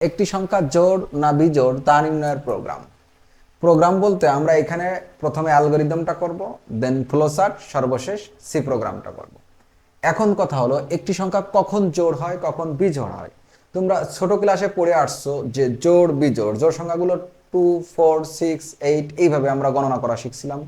একটি সংখ্যা জোড় না বিজোড় তা নির্ণয়ের প্রোগ্রাম। প্রোগ্রাম বলতে আমরা এখানে প্রথমে অ্যালগরিদমটা করব, দেন ফ্লোচার্ট, সর্বশেষ সি প্রোগ্রামটা করব। এখন কথা হলো একটি সংখ্যা কখন জোড় হয় কখন বিজোড় হয়। তোমরা ছোট ক্লাসে পড়ে আসছো যে জোড় বিজোড়, জোড় সংখ্যাগুলো 2, 4, 6, 8 এইভাবে আমরা গণনা করা শিখছিলাম,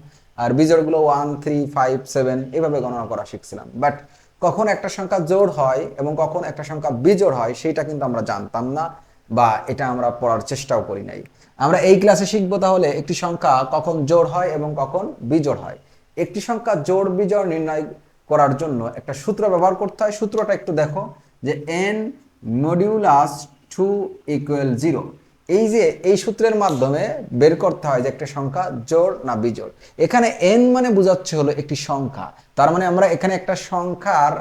আর বিজোড়গুলো 1, 3, 5, 7 এইভাবে গণনা করা শিখছিলাম। বাট কখন একটা সংখ্যা জোড় হয় এবং কখন একটা সংখ্যা বিজোড় হয় সেটা কিন্তু আমরা জানতাম না, বা এটা আমরা পড়ার চেষ্টাও করি নাই। আমরা এই ক্লাসে শিখবো তাহলে একটি সংখ্যা কখন জোড় হয় এবং কখন বিজোড় হয়। একটি সংখ্যা জোড় বিজোড় নির্ণয় করার জন্য একটা সূত্র ব্যবহার করতে হয়। সূত্রটা একটু দেখো, যে n মডিউলাস 2 ইকুয়াল 0। এই যে এই সূত্রের মাধ্যমে বের করতে হয় যে একটা সংখ্যা জোড় না বিজোড়। এখানে n মানে বোঝাচ্ছে হলো একটি সংখ্যা, তার মানে আমরা এখানে একটা সংখ্যার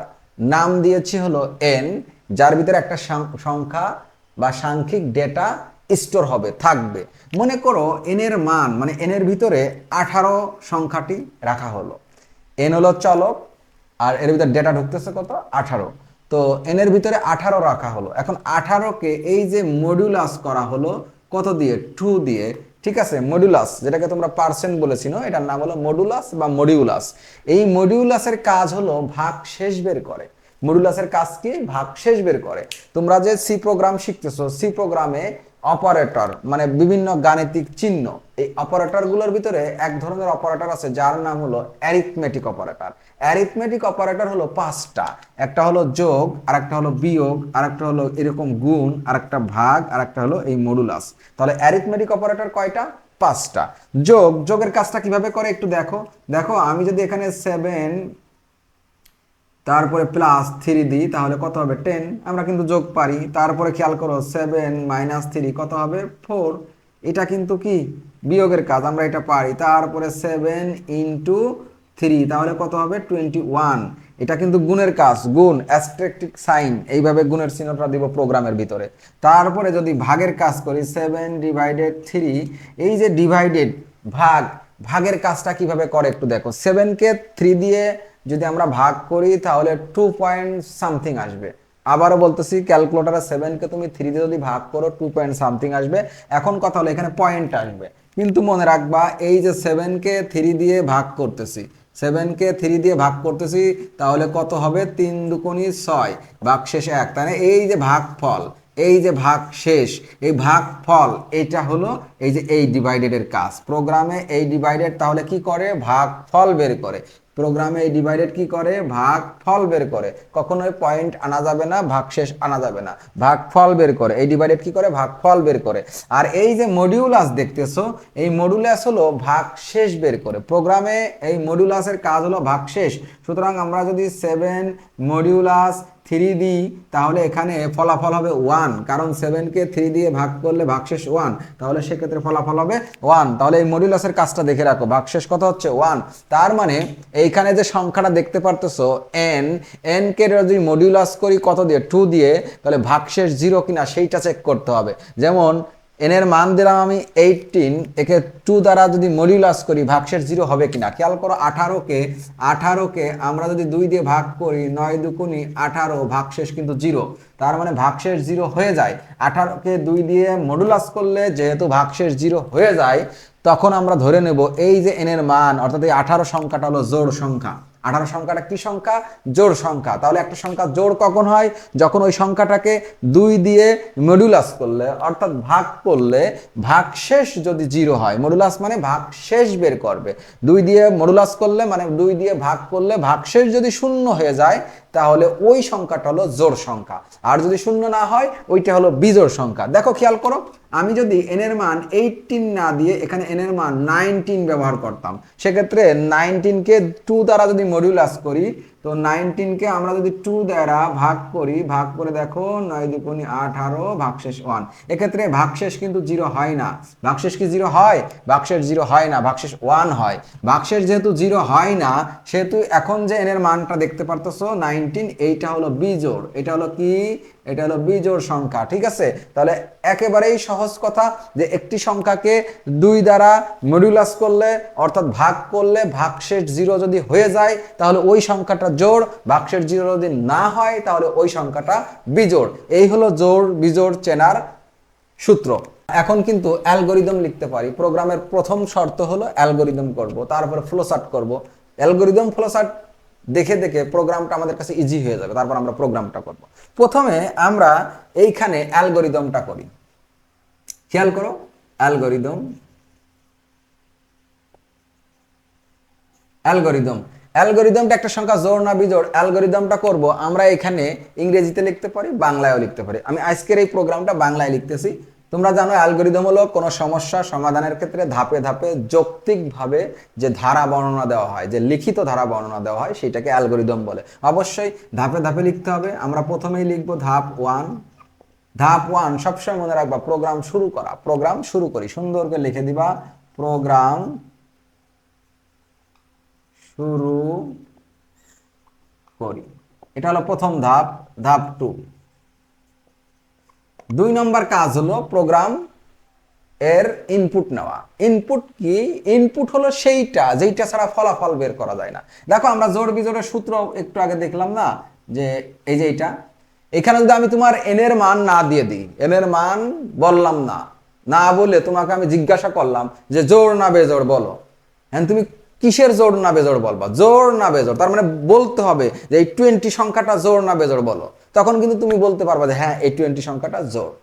নাম দিয়েছি হলো n, যার ভিতরে একটা সংখ্যা বা সাংখ্যিক ডেটা স্টোর হবে, থাকবে। মনে করো n এর মান মানে n এর ভিতরে 18 সংখ্যাটি রাখা হলো। n হলো চলক আর এর ভিতরে ডেটা ঢুকতেছে কত, 18। তো n এর ভিতরে 18 রাখা হলো। এখন 18কে এই যে মডুলাস করা হলো কত দিয়ে, 2 দিয়ে। ঠিক আছে, মডুলাস যেটাকে তোমরা পার্সেন্ট বলেছিনো, এটার নাম হলো মডুলাস বা মডিউলাস। এই মডিউলাসের কাজ হলো ভাগশেষ বের করে। মডুলাসের কাজ কি, ভাগশেষ বের করে। তোমরা যে সি প্রোগ্রাম শিখতেছো, সি প্রোগ্রামে অপারেটর মানে বিভিন্ন গাণিতিক চিহ্ন, এই অপারেটরগুলোর ভিতরে এক ধরনের অপারেটর আছে যার নাম হলো অ্যারিথমেটিক অপারেটর। অ্যারিথমেটিক অপারেটর হলো 5টা। একটা হলো যোগ, আর একটা হলো বিয়োগ, আর একটা হলো এরকম গুণ, আর একটা ভাগ, আর একটা হলো এই মডুলাস। তাহলে অ্যারিথমেটিক অপারেটর কয়টা, 5টা। যোগের কাজটা কিভাবে করে একটু দেখো। দেখো আমি যদি এখানে 7 তারপরে +3 দিই তাহলে কত হবে, 10। আমরা কিন্তু যোগ পারি। তারপরে খেয়াল করো 7 - 3 কত হবে, 4। এটা কিন্তু কি বিয়োগের কাজ, আমরা এটা পারি। তারপরে 7 × 3 তাহলে কত হবে, 21। এটা কিন্তু গুণের কাজ, গুণ অ্যাস্টেরিস্ক সাইন, এইভাবে গুণের চিহ্নটা দিব প্রোগ্রামের ভিতরে। তারপরে যদি ভাগের কাজ করি 7/3, এই যে ডিভাইডেড ভাগের কাজটা কিভাবে করে একটু দেখো। 7কে 3 দিয়ে যদি আমরা ভাগ করি তাহলে 2 পয়েন্ট সামথিং আসবে। আবারও বলতেছি, ক্যালকুলেটরে 7কে তুমি 3 দিয়ে যদি ভাগ করো 2 পয়েন্ট সামথিং আসবে। এখন কথা হলো এখানে পয়েন্ট আসবে, কিন্তু মনে রাখবা এই যে 7কে 3 দিয়ে ভাগ করতেছি, 7কে 3 দিয়ে ভাগ করতেছি তাহলে কত হবে, 3 দুগুণে 6, ভাগশেষ 1। তাহলে এই যে ভাগফল, এই যে ভাগ শেষ, এই ভাগফল, এটা হলো এই যে এই ডিভাইডেডের কাজ। প্রোগ্রামে এই ডিভাইডেড তাহলে কি করে, ভাগফল বের করে। প্রোগ্রামে এই ডিভাইডেড কি করে, ভাগফল বের করে। কখনোই পয়েন্ট আনা যাবে না, ভাগশেষ আনা যাবে না, ভাগফল বের করে। এই ডিভাইডেড কি করে, ভাগফল বের করে। আর এই যে মডিউলাস দেখতেছো, এই মডিউলাস হলো ভাগশেষ বের করে। প্রোগ্রামে এই মডিউলাসের কাজ হলো ভাগশেষ। সুতরাং আমরা যদি 7 মডিউলাস 3 দিই তাহলে এখানে ফলাফল হবে 1, কারণ 7কে 3 দিয়ে ভাগ করলে ভাগশেষ 1, তাহলে সেক্ষেত্রে ফলাফল হবে 1। তাহলে এই মডিউলাসের কাজটা দেখে রাখো, ভাগশেষ কত হচ্ছে, 1। তার মানে এইখানে যে সংখ্যাটা দেখতে পারতেছো n কে যদি মডিউলাস করি কত দিয়ে, 2 দিয়ে, তাহলে ভাগশেষ 0 কিনা সেইটা চেক করতে হবে। যেমন n এর মান দিলাম আমি 18, একে 2 দ্বারা যদি মডিউলাস করি ভাগশেষ 0 হবে কিনা খেয়াল করো। 18কে আমরা যদি 2 দিয়ে ভাগ করি, 9 দুগুণে 18, ভাগশেষ কিন্তু 0। তার মানে ভাগশেষ 0 হয়ে যায়। 18কে 2 দিয়ে মডুলাস করলে যেহেতু ভাগশেষ 0 হয়ে যায়, তখন আমরা ধরে নেব এই যে n এর মান, অর্থাৎ এই 18 সংখ্যাটা হলো জোড় সংখ্যা। 18 সংখ্যাটা কি সংখ্যা, জোড় সংখ্যা। তাহলে একটা সংখ্যা জোড় কখন হয়, যখন ওই সংখ্যাটাকে 2 দিয়ে মডুলাস করলে, অর্থাৎ ভাগ করলে ভাগশেষ যদি 0 হয়। মডুলাস মানে ভাগশেষ বের করবে। 2 দিয়ে মডুলাস করলে মানে 2 দিয়ে ভাগ করলে ভাগশেষ যদি 0 হয়ে যায় তাহলে ওই সংখ্যাটা হলো জোড় সংখ্যা। আর যদি 0 না হয় ওইটা হলো বিজোড় সংখ্যা। দেখো খেয়াল করো, আমি যদি n এর মান 18 না দিয়ে এখানে n এর মান 19 ব্যবহার করতাম, সেক্ষেত্রে 19কে 2 দ্বারা যদি মডিউলাস করি, তো 19কে আমরা যদি 2 দ্বারা ভাগ করি, ভাগ করে দেখো 9 দুগুণে 18, ভাগশেষ 1। এক্ষেত্রে ভাগশেষ কিন্তু 0 হয় না। ভাগশেষ কি 0 হয়, ভাগশেষ 0 হয় না, ভাগশেষ 1 হয়। ভাগশেষ যেহেতু 0 হয় না, সেহেতু এখন যে n এর মানটা দেখতে পারতেছো 19, এইটা হলো বিজোড়। এটা হলো কি, এটা হলো বিজোড় সংখ্যা। ঠিক আছে, তাহলে একেবারেই সহজ কথা যে একটি সংখ্যাকে 2 দ্বারা মডিউলাস করলে, অর্থাৎ ভাগ করলে ভাগশেষ 0 যদি হয়ে যায় তাহলে ওই সংখ্যাটা জোড়, ভাগশেষ 0 যদি না হয় তাহলে ওই সংখ্যাটা বিজোড়। এই হলো জোড় বিজোড় চেনার সূত্র। এখন কিন্তু অ্যালগরিদম লিখতে পারি। প্রোগ্রামের প্রথম শর্ত হলো অ্যালগরিদম করব, তারপরে ফ্লোচার্ট করব। অ্যালগরিদম ফ্লোচার্ট দেখে দেখে প্রোগ্রামটা আমাদের কাছে ইজি হয়ে যাবে, তারপর আমরা প্রোগ্রামটা করব। প্রথমে আমরা এইখানে অ্যালগরিদমটা করি। খেয়াল করো, অ্যালগরিদম অ্যালগরিদম অ্যালগরিদমটা একটা সংখ্যা জোড় না বিজোড়, অ্যালগরিদমটা করব আমরা এখানে ইংরেজিতে লিখতে পারি, বাংলায়ও লিখতে পারি। আমি আজকের এই প্রোগ্রামটা বাংলায় লিখতেছি। তোমরা জানো অ্যালগরিদম হলো কোনো সমস্যা সমাধানের ক্ষেত্রে ধাপে ধাপে যৌক্তিকভাবে যে ধারা বর্ণনা দেওয়া হয়, যে লিখিত ধারা বর্ণনা দেওয়া হয়, সেটাকে অ্যালগরিদম বলে। অবশ্যই ধাপে ধাপে লিখতে হবে। আমরা প্রথমেই লিখবো ধাপ 1। ধাপ 1 সবসময় মনে রাখবা, প্রোগ্রাম শুরু করা। প্রোগ্রাম শুরু করি, সুন্দর করে লিখে দিবা প্রোগ্রাম শুরু করি। এটা হলো প্রথম ধাপ, ধাপ 2। 2 নম্বর কাজ হলো প্রোগ্রাম এর ইনপুট নেওয়া। ইনপুট কি? ইনপুট হলো সেইটা যেইটা ছাড়া ফলাফল বের করা যায় না। দেখো আমরা জোড় বিজোড়ের সূত্র একটু আগে দেখলাম না, যে এই যে এইটা, এখানে যদি আমি তোমার এন এর মান না দিয়ে দিই, এন এর মান বললাম না, না বলে তোমাকে আমি জিজ্ঞাসা করলাম যে জোড় না বেজোড় বলো, হ্যাঁ তুমি কিসের জোড় না বেজোড় বলবা? জোড় না বেজোড়, তার মানে বলতে হবে যে এই 20 সংখ্যাটা জোড় না বেজোড় বলো। তখন কিন্তু তুমি বলতে পারবা যে হ্যাঁ এই 20 সংখ্যাটা জোড়।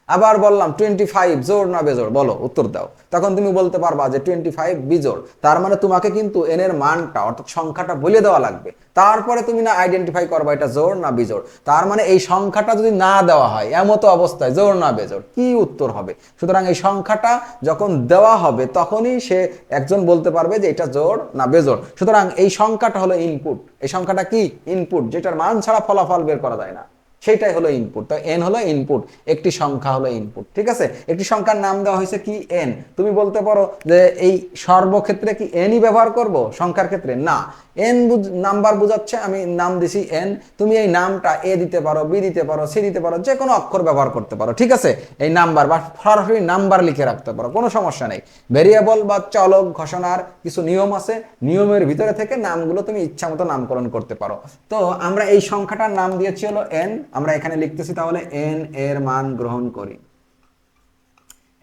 আবার বললাম 25 জোড় না বেজোড় বলো, উত্তর দাও। তখন তুমি বলতে পারবা যে 25 বিজোড়। তার মানে তোমাকে কিন্তু এন এর মানটা অর্থাৎ সংখ্যাটা বলে দেওয়া লাগবে, তারপরে তুমি না আইডেন্টিফাই করবা এটা জোড় না বিজোড়। তার মানে এই সংখ্যাটা যদি না দেওয়া হয় এমতো অবস্থায় জোড় না বেজোড় কি উত্তর হবে? সুতরাং এই সংখ্যাটা যখন দেওয়া হবে তখনই সে একজন বলতে পারবে যে এটা জোড় না বেজোড়। সুতরাং এই সংখ্যাটা হলো ইনপুট। এই সংখ্যাটা কি? ইনপুট, যেটার মান ছাড়া ফলাফল বের করা যায় না, সেইটাই হলো ইনপুট। তো এন হলো ইনপুট, একটি সংখ্যা হলো ইনপুট। ঠিক আছে, একটি সংখ্যার নাম দেওয়া হয়েছে কি? এন। তুমি বলতে পারো যে এই সর্বক্ষেত্রে কি এনই ব্যবহার করব, সংখ্যার ক্ষেত্রে না। এন নাম্বার বোঝাচ্ছে, আমি নাম দিছি এন। তুমি এই নামটা এ দিতে পারো, বি দিতে পারো, সি দিতে পারো, যে কোনো অক্ষর ব্যবহার করতে পারো। ঠিক আছে, এই নাম্বার বা সরাসরি নাম্বার লিখে রাখতে পারো, কোনো সমস্যা নেই। ভেরিয়েবল বা চলক ঘোষণার কিছু নিয়ম আছে, নিয়মের ভিতরে থেকে নামগুলো তুমি ইচ্ছা মতো নামকরণ করতে পারো। তো আমরা এই সংখ্যাটার নাম দিয়েছি হলো এন। আমরা এখানে লিখতেছি তাহলে এন এর মান গ্রহণ করি,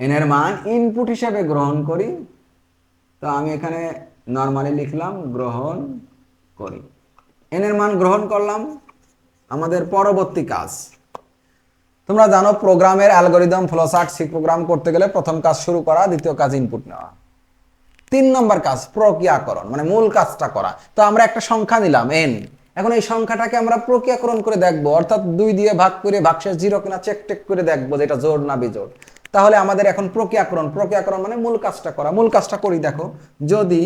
এন এর মান ইনপুট হিসেবে গ্রহণ করি। তো আমি এখানে নরমালি লিখলাম গ্রহণ করি, এন এর মান গ্রহণ করলাম। আমাদের পরবর্তী কাজ, তোমরা জানো প্রোগ্রামের অ্যালগরিদম ফ্লোচার্ট সি প্রোগ্রাম করতে গেলে প্রথম কাজ শুরু করা, দ্বিতীয় কাজ ইনপুট নেওয়া, 3 নম্বর কাজ প্রক্রিয়াকরণ, মানে মূল কাজটা করা। তো আমরা একটা সংখ্যা নিলাম এন, এখন এই সংখ্যাটাকে আমরা প্রক্রিয়াকরণ করে দেখবো, অর্থাৎ 2 দিয়ে ভাগ করে ভাগশেষ 0 কিনা চেক টেক করে দেখবো যে এটা জোড় না বিজোড়। তাহলে আমাদের এখন প্রক্রিয়াকরণ মানে মূল কাজটা করা। মূল কাজটা করি, দেখো যদি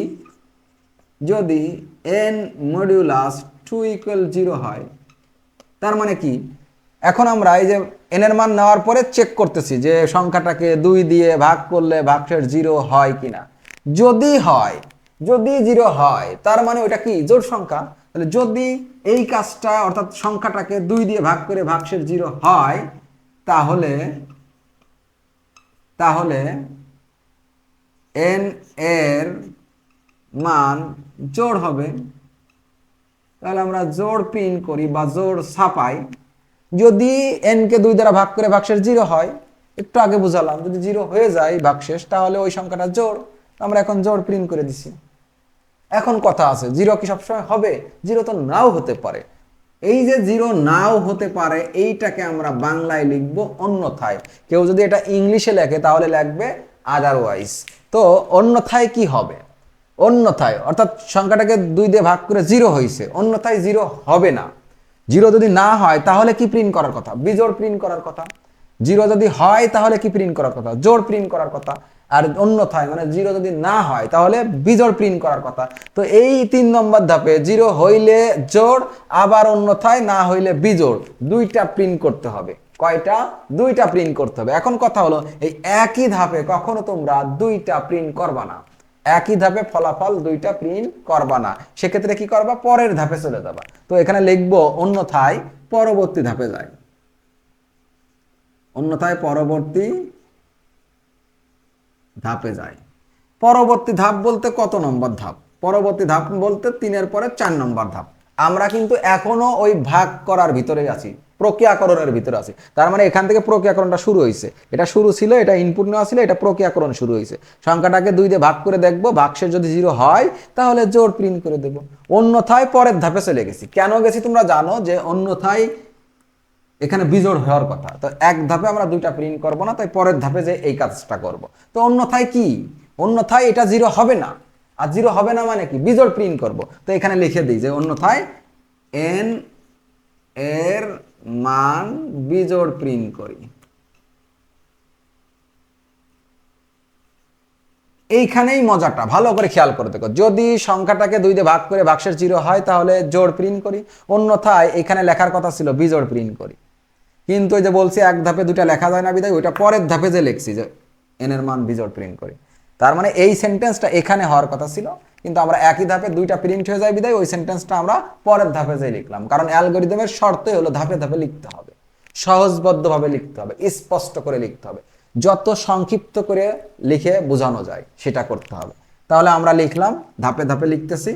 যদি n মডিউলাস 2 = 0 হয়, তার মানে কি? এখন আমরা এই যে n এর মান নেওয়ার পরে চেক করতেছি যে সংখ্যাটাকে 2 দিয়ে ভাগ করলে ভাগশেষ 0 হয় কিনা। যদি 0 হয় তার মানে ওটা কি? জোড় সংখ্যা। তাহলে যদি এই কাজটা অর্থাৎ সংখ্যাটাকে 2 দিয়ে ভাগ করে ভাগশেষ 0 হয়, তাহলে n এর মান জোড় হবে। তাহলে আমরা জোড় প্রিন্ট করি বা জোড় ছাপাই। যদি n কে 2 দ্বারা ভাগ করে ভাগশেষ 0 হয়, একটু আগে বুঝালাম, যদি 0 হয়ে যায় ভাগশেষ তাহলে ওই সংখ্যাটা জোড়। আমরা এখন জোড় প্রিন্ট করে দিছি। এখন কথা আছে, 0 কি সবসময় হবে? 0 তো নাও হতে পারে। এই যে 0 নাও হতে পারে, এইটাকে আমরা বাংলায় লিখবো অন্যথায়। কেউ যদি এটা ইংলিশে লেখে তাহলে লিখবে আদারওয়াইজ। তো অন্যথায় কি হবে? অন্যথায় অর্থাৎ সংখ্যাটাকে 2 দিয়ে ভাগ করে 0 হয়েছে, অন্যথায় 0 হবে না। 0 যদি না হয় তাহলে কি প্রিন্ট করার কথা? বিজোড় প্রিন্ট করার কথা। 0 যদি হয় তাহলে কি প্রিন্ট করার কথা? জোড় প্রিন্ট করার কথা। আর অন্যথায় মানে 0 যদি না হয় তাহলে বিজোড় প্রিন্ট করার কথা। তো এই 3 নম্বর ধাপে 0 হইলে জোড়, আবার অন্যথায় না হইলে বিজোড়, দুইটা প্রিন্ট করতে হবে। কয়টা? দুইটা প্রিন্ট করতে হবে। এখন কথা হলো, এই একই ধাপে কখনো তোমরা দুইটা প্রিন্ট করবা না, একই ধাপে ফলাফল দুইটা প্রিন্ট করবা না। সেক্ষেত্রে কি করবা? পরের ধাপে চলে যাবা। তো এখানে লিখবো অন্যথায় পরবর্তী ধাপে যায়, অন্যথায় পরবর্তী ধাপে যায়। পরবর্তী ধাপ বলতে কত নম্বর ধাপ? পরবর্তী ধাপ বলতে 3 এর পরে 4 নম্বর ধাপ। আমরা কিন্তু এখনো ওই ভাগ করার ভিতরে আছি। প্রক্রিয়াকরণের ভিতরে আছি। তার মানে এখান থেকে প্রক্রিয়াকরণটা শুরু হয়েছে, এটা শুরু ছিল, এটা ইনপুট নেওয়া ছিল, এটা প্রক্রিয়াকরণ শুরু হয়েছে। সংখ্যাটাকে 2 দিয়ে ভাগ করে দেখবো, ভাগশেষ যদি 0 হয় তাহলে জোড় প্রিন্ট করে দেবো, অন্যথায় পরের ধাপে চলে গেছি। কেন গেছি তোমরা জানো, যে অন্যথায় এখানে বিজোড় হওয়ার কথা, তো এক ধাপে আমরা 2টা প্রিন্ট করব না, তাই পরের ধাপে যে এই কাজটা করব। তো অন্যথায় কি, অন্যথায় এটা 0 হবে না, আর 0 হবে না মানে কি, বিজোড় প্রিন্ট করব। তো এখানে লিখে দিই যে অন্যথায় n এর মান বিজোড় প্রিন্ট করি। এইখানেই মজাটা, ভালো করে খেয়াল করে দেখো, যদি সংখ্যাটাকে 2 দিয়ে ভাগ করে ভাগশেষ 0 হয় তাহলে জোড় প্রিন্ট করি, অন্যথায় এখানে লেখার কথা ছিল বিজোড় প্রিন্ট করি। কিন্তু ওই যে বলছি এক ধাপে 2টা লেখা যায় না বিদায় ওইটা পরের ধাপে যে লিখছি যে n এর মান বিজোড় প্রিন্ট করি। তার মানে এই সেন্টেন্সটা এখানে হওয়ার কথা ছিল, কিন্তু আমরা একই ধাপে 2টা প্রিন্ট হয়ে যায় বিদায় ওই সেন্টেন্সটা আমরা পরের ধাপে যে লিখলাম, কারণ অ্যালগরিদমের শর্তই হলো ধাপে ধাপে লিখতে হবে, সহজবদ্ধভাবে লিখতে হবে, স্পষ্ট করে লিখতে হবে, যত সংক্ষিপ্ত করে লিখে বোঝানো যায় সেটা করতে হবে। তাহলে আমরা লিখলাম, ধাপে ধাপে লিখতেছি।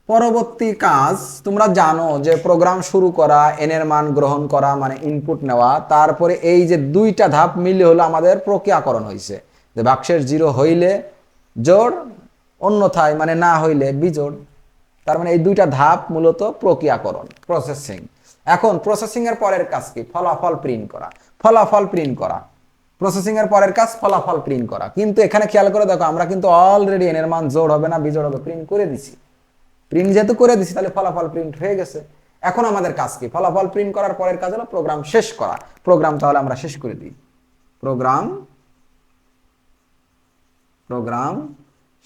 পরবর্তী কাজ, তোমরা জানো যে প্রোগ্রাম শুরু করা, n এর মান গ্রহণ করা মানে ইনপুট নেওয়া, তারপরে এই যে 2টা ধাপ মিলে হলো আমাদের প্রক্রিয়াকরণ হয়েছে, যে ভাগশেষ 0 হইলে জোড়, অন্যথায় মানে না হইলে বিজোড়। তার মানে এই 2টা ধাপ মূলত প্রক্রিয়াকরণ, প্রসেসিং। এখন প্রসেসিং এর পরের কাজ কি, ফলাফল প্রিন্ট করা। ফলাফল প্রিন্ট করা, প্রসেসিং এর পরের কাজ ফলাফল প্রিন্ট করা। কিন্তু এখানে খেয়াল করে দেখো, আমরা কিন্তু অলরেডি n এর মান জোড় হবে না বিজোড় হবে প্রিন্ট করে দিছি। প্রিন্ট যেহেতু করে দিছি তাহলে ফলাফল প্রিন্ট হয়ে গেছে। এখন আমাদের কাজ কি, ফলাফল প্রিন্ট করার পরের কাজ হলো প্রোগ্রাম শেষ করা। প্রোগ্রাম তাহলে আমরা শেষ করে দিই, প্রোগ্রাম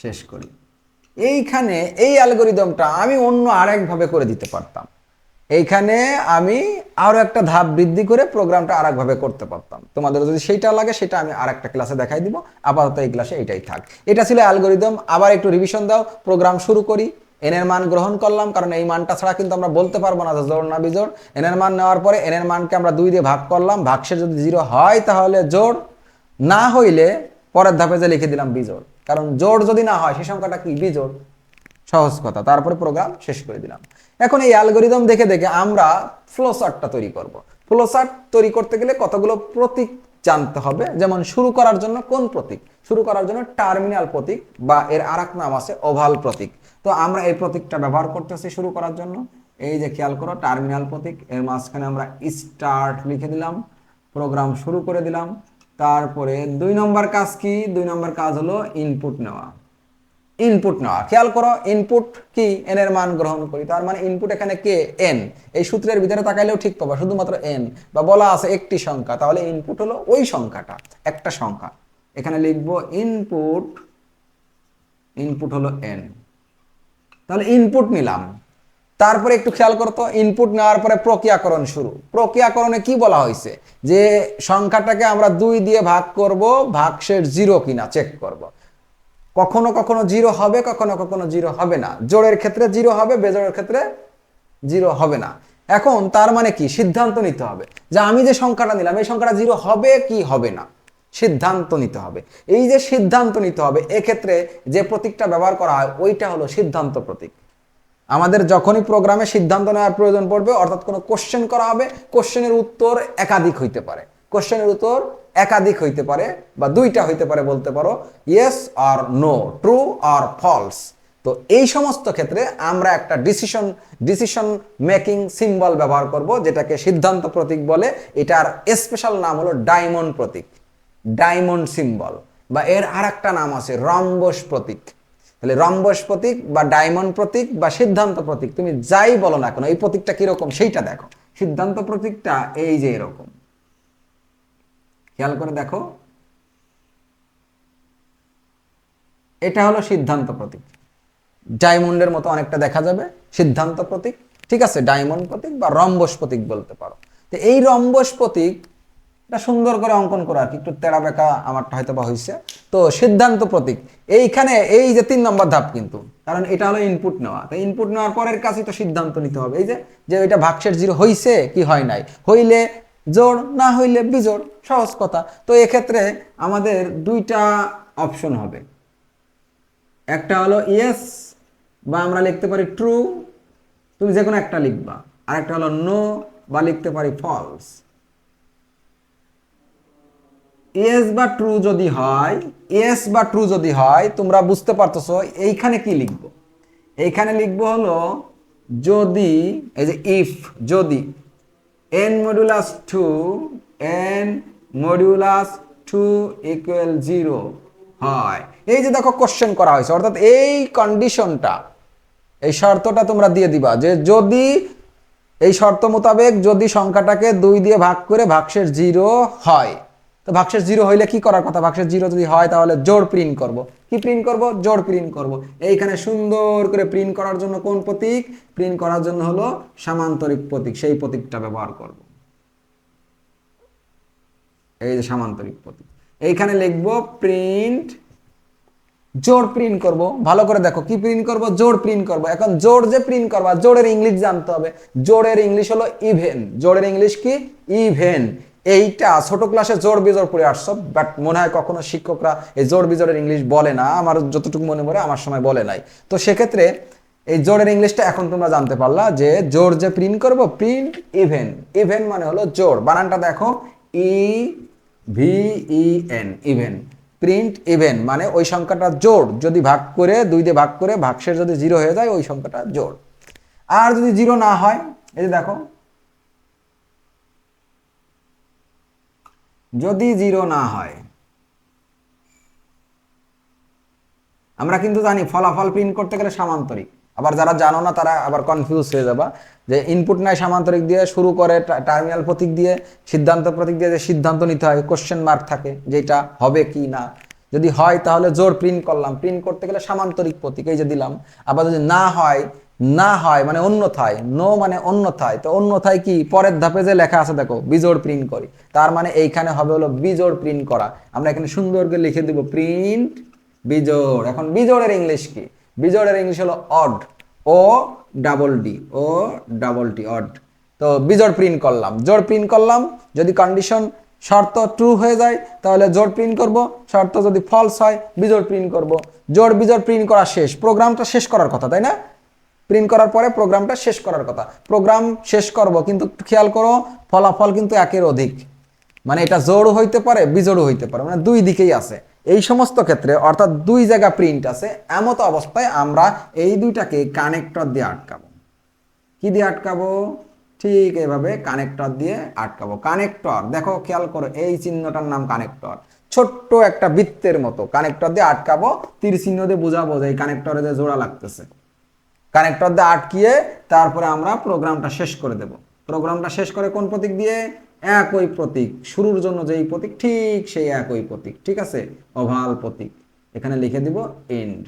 শেষ করি। এইখানে এই অ্যালগরিদমটা আমি অন্য আরেকভাবে করে দিতে পারতাম, এইখানে আমি আরো একটা ধাপ বৃদ্ধি করে প্রোগ্রামটা আরেকভাবে করতে পারতাম। তোমাদের যদি সেইটা লাগে সেটা আমি আরেকটা ক্লাসে দেখাই দিব, আপাতত এই ক্লাসে এইটাই থাক। এটা ছিল অ্যালগরিদম। আবার একটু রিভিশন দাও। প্রোগ্রাম শুরু করি, n এর মান গ্রহণ করলাম, কারণ এই মানটা ছাড়া কিন্তু আমরা বলতে পারবো না যে জোড় না বিজোড়। n এর মান নেওয়ার পরে n এর মানকে আমরা 2 দিয়ে ভাগ করলাম, ভাগশেষ যদি 0 হয় তাহলে জোড়, না হইলে পরের ধাপে যে লিখে দিলাম বিজোড়, কারণ জোড় যদি না হয় সেই সংখ্যাটা কি, বিজোড়। সহজ কথা। তারপরে প্রোগ্রাম শেষ করে দিলাম। এখন এই অ্যালগরিদম দেখে দেখে আমরা ফ্লোচার্টটা তৈরি করব। ফ্লোচার্ট তৈরি করতে গেলে কতগুলো প্রতীক জানতে হবে। যেমন শুরু করার জন্য কোন প্রতীক, শুরু করার জন্য টার্মিনাল প্রতীক, বা এর আরেক নাম আছে ওভাল প্রতীক। তো আমরা এই প্রতীকটা ব্যবহার করতেছি শুরু করার জন্য। এই যে খেয়াল করো, টার্মিনাল প্রতীক, এর মাঝখানে আমরা স্টার্ট লিখে দিলাম, প্রোগ্রাম শুরু করে দিলাম। তারপরে 2 নম্বর কাজ কি, 2 নম্বর কাজ হলো ইনপুট নেওয়া। ইনপুট নেওয়া, খেয়াল করো, ইনপুট কি, n এর মান গ্রহণ করি। তার মানে ইনপুট এখানে কে, n। এই সূত্রের ভিতরে তাকাইলেও ঠিক পাবা, শুধুমাত্র n, বা বলা আছে একটি সংখ্যা, তাহলে ইনপুট হলো ওই সংখ্যাটা, একটা সংখ্যা। এখানে লিখবো ইনপুট, ইনপুট হলো n। তাহলে ইনপুট নিলাম। তারপরে একটু খেয়াল করতো, ইনপুট নেওয়ার পরে প্রক্রিয়াকরণ শুরু। প্রক্রিয়াকরণে কি বলা হয়েছে, যে সংখ্যাটাকে আমরা 2 দিয়ে ভাগ করব, ভাগশেষ 0 কিনা চেক করব। কখনো কখনো 0 হবে, কখনো কখনো 0 হবে না। জোড়ের ক্ষেত্রে 0 হবে, বেজোড়ের ক্ষেত্রে 0 হবে না। এখন তার মানে কি, সিদ্ধান্ত নিতে হবে যে আমি যে সংখ্যাটা নিলাম এই সংখ্যাটা 0 হবে কি হবে না, সিদ্ধান্ত নিতে হবে। এই যে সিদ্ধান্ত নিতে হবে, এক্ষেত্রে যে প্রতীকটা ব্যবহার করা হয় ওইটা হলো সিদ্ধান্ত প্রতীক। আমাদের যখনই প্রোগ্রামে সিদ্ধান্ত নেওয়ার প্রয়োজন পড়বে, অর্থাৎ কোনো কোশ্চেন করা হবে, কোশ্চেনের উত্তর একাধিক হইতে পারে, কোশ্চেনের উত্তর একাধিক হইতে পারে, বা 2টা হইতে পারে, বলতে পারো ইয়েস আর নো, ট্রু আর ফলস। তো এই সমস্ত ক্ষেত্রে আমরা একটা ডিসিশন মেকিং সিম্বল ব্যবহার করব, যেটাকে সিদ্ধান্ত প্রতীক বলে। এটার স্পেশাল নাম হলো ডায়মন্ড প্রতীক, ডায়মন্ড সিম্বল, বা এর আরেকটা নাম আছে রম্বস প্রতীক। তাহলে রম্বস প্রতীক বা ডায়মন্ড প্রতীক বা সিদ্ধান্ত প্রতীক, তুমি যাই বলো না কেন, এই প্রতীকটা কিরকম সেইটা দেখো। সিদ্ধান্ত প্রতীকটা এই যে এরকম, খেয়াল করে দেখো, এটা হলো সিদ্ধান্ত প্রতীক। ডায়মন্ডের মতো অনেকটা দেখা যাবে, সিদ্ধান্ত প্রতীক, ঠিক আছে, ডায়মন্ড প্রতীক বা রম্বস প্রতীক বলতে পারো। তো এই রম্বস প্রতীক এটা সুন্দর করে অঙ্কন করা, আর কি একটু তেড়া বেঁকা আমারটা হয়তো বা হয়েছে। তো সিদ্ধান্ত প্রতীক এইখানে এই যে 3 নম্বর ধাপ, কিন্তু কারণ এটা হলো ইনপুট নেওয়া, তো ইনপুট নেওয়ার পরের কাজই তো সিদ্ধান্ত নিতে হবে। এই যে এটা ভাগশেষ 0 হইছে কি হয় নাই, হইলে জোড়, না হইলে বিজোড়, সহজ কথা। তো এক্ষেত্রে আমাদের 2টা অপশন হবে, একটা হলো ইয়েস, বা আমরা লিখতে পারি ট্রু, তুমি যে কোনো একটা লিখবা, আর একটা হলো নো, বা লিখতে পারি ফলস। ইয়েস বা ট্রু যদি হয়, ইয়েস বা ট্রু যদি হয়, তোমরা বুঝতে পারতেছো এইখানে কি লিখবো। এইখানে লিখবো হলো যদি, এই যে ইফ, যদি n modulus 2 n modulus 2 equal 0 হয়। এই যে দেখো কোশ্চেন করা হয়েছে, অর্থাৎ এই কন্ডিশনটা, এই শর্তটা তোমরা দিয়ে দিবা যে যদি এই শর্ত মোতাবেক যদি সংখ্যাটাকে 2 দিয়ে ভাগ করে ভাগশেষ 0 হয়, তো ভাগশেষ 0 হইলে কি করার কথা, ভাগশেষ 0 যদি হয় তাহলে জোড় প্রিন্ট করব। কি প্রিন্ট করব? জোড় প্রিন্ট করব। এইখানে সুন্দর করে প্রিন্ট করার জন্য কোন প্রতীক? প্রিন্ট করার জন্য হলো সামান্তরিক প্রতীক, সেই প্রতীকটা ব্যবহার করব। এই যে সামান্তরিক প্রতীক, এইখানে লিখব প্রিন্ট, জোড় প্রিন্ট করব। ভালো করে দেখো কি প্রিন্ট করব? জোড় প্রিন্ট করব। এখন জোড় যে প্রিন্ট করবা, জোড়ের ইংলিশ জানতে হবে। জোড়ের ইংলিশ হলো ইভেন। জোড়ের ইংলিশ কি? ইভেন। এইটা ছোট ক্লাসে জোড় বিজোড় পড়ে আসছো, বাট মনে হয় কখনো শিক্ষকরা এই জোড় বিজোড়ের ইংলিশ বলে না, আমার যতটুকু মনে পড়ে আমার সময় বলে নাই। তো সেক্ষেত্রে এই জোড়ের ইংলিশটা এখন তোমরা জানতে পারলা যে জোড় যে প্রিন্ট করব, প্রিন্ট ইভেন। ইভেন মানে হলো জোড়, বানানটা দেখো E V E N, even. Print even মানে ওই সংখ্যাটা জোড়, যদি ভাগ করে 2 দিয়ে ভাগ করে ভাগশেষ যদি 0 হয়ে যায় ওই সংখ্যাটা জোড়। আর যদি 0 না হয়, এই যে দেখো যদি 0 না হয়, আমরা কিন্তু জানি ফলাফল প্রিন্ট করতে গেলে সামান্তরিক। আবার যারা জানো না তারা আবার কনফিউজ হয়ে যাবা যে ইনপুট নাই সামান্তরিক দিয়ে শুরু করে, টার্মিনাল প্রতীক দিয়ে, সিদ্ধান্ত প্রতীক দিয়ে যে সিদ্ধান্ত নিতে হয়, কোশ্চেন মার্ক থাকে যেটা হবে কি না। যদি হয় তাহলে জোড় প্রিন্ট করলাম, প্রিন্ট করতে গেলে সামান্তরিক প্রতীক এই যে দিলাম। আবার যদি না হয়, না হয় মানে অন্যথায়, নো মানে অন্যথায়, তো অন্যথায় কি পরের ধাপে যে লেখা আছে দেখো বিজোড় প্রিন্ট করি, তার মানে এইখানে হবে হলো বিজোড় প্রিন্ট করা। আমরা এখানে সুন্দর করে লিখে দিব প্রিন্ট বিজোড়। এখন বিজোড়ের ইংলিশ কি? বিজোড়ের ইংলিশ হলো odd, O double D, O double T, odd. তো বিজোড় প্রিন্ট করলাম, জোড় প্রিন্ট করলাম। যদি কন্ডিশন শর্ত ট্রু হয়ে যায় তাহলে জোড় প্রিন্ট করব, শর্ত যদি ফলস হয় বিজোড় প্রিন্ট করব। জোড় বিজোড় প্রিন্ট করা শেষ, প্রোগ্রামটা শেষ করার কথা, তাই না? প্রিন্ট করার পরে প্রোগ্রামটা শেষ করার কথা। প্রোগ্রাম শেষ করব, কিন্তু খেয়াল করো ফলাফল কিন্তু একের অধিক, মানে এটা জোড়ও হইতে পারে বিজোড়ও হইতে পারে, মানে দুই দিকেই আছে। এই সমস্ত ক্ষেত্রে অর্থাৎ দুই জায়গা প্রিন্ট আছে, এমত অবস্থায় আমরা এই দুইটাকে কানেক্টর দিয়ে আটকাবো। কি দিয়ে আটকাবো? ঠিক এভাবে কানেক্টর দিয়ে আটকাবো। কানেক্টর দেখো, খেয়াল করো এই চিহ্নটার নাম কানেক্টর, ছোট্ট একটা বৃত্তের মতো। কানেক্টর দিয়ে আটকাবো, তীর চিহ্ন দিয়ে বোঝাবো যে এই কানেক্টরে যে জোড়া লাগতেছে। কানেক্টর দিয়ে আটকিয়ে তারপরে আমরা প্রোগ্রামটা শেষ করে দেব। প্রোগ্রামটা শেষ করে কোন প্রতীক দিয়ে? একই প্রতীক, শুরুর জন্য যেই প্রতীক ঠিক সেই একই প্রতীক, ঠিক আছে, ওভাল প্রতীক। এখানে লিখে দিব এন্ড।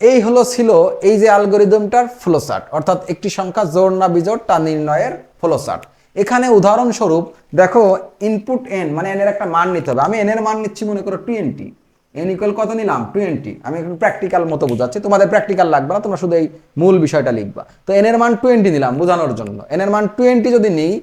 এই হলো ছিল এই যে অ্যালগরিদমটার ফ্লোচার্ট, অর্থাৎ একটি সংখ্যা জোড় না বিজোড় তা নির্ণয়ের ফ্লোচার্ট। এখানে উদাহরণস্বরূপ দেখো ইনপুট এন, মানে এন এর একটা মান নিতে হবে। আমি এন এর মান নিচ্ছি মনে করো 20, এন ইকুয়াল কত নিলাম? 20। আমি একটু প্র্যাকটিক্যাল মতো বোঝাচ্ছি, তোমাদের প্র্যাকটিক্যাল লাগবে না, তোমরা শুধু এই মূল বিষয়টা লিখবা। তো এন এর মান 20 নিলাম বোঝানোর জন্য। এন এর মান 20 যদি নিই,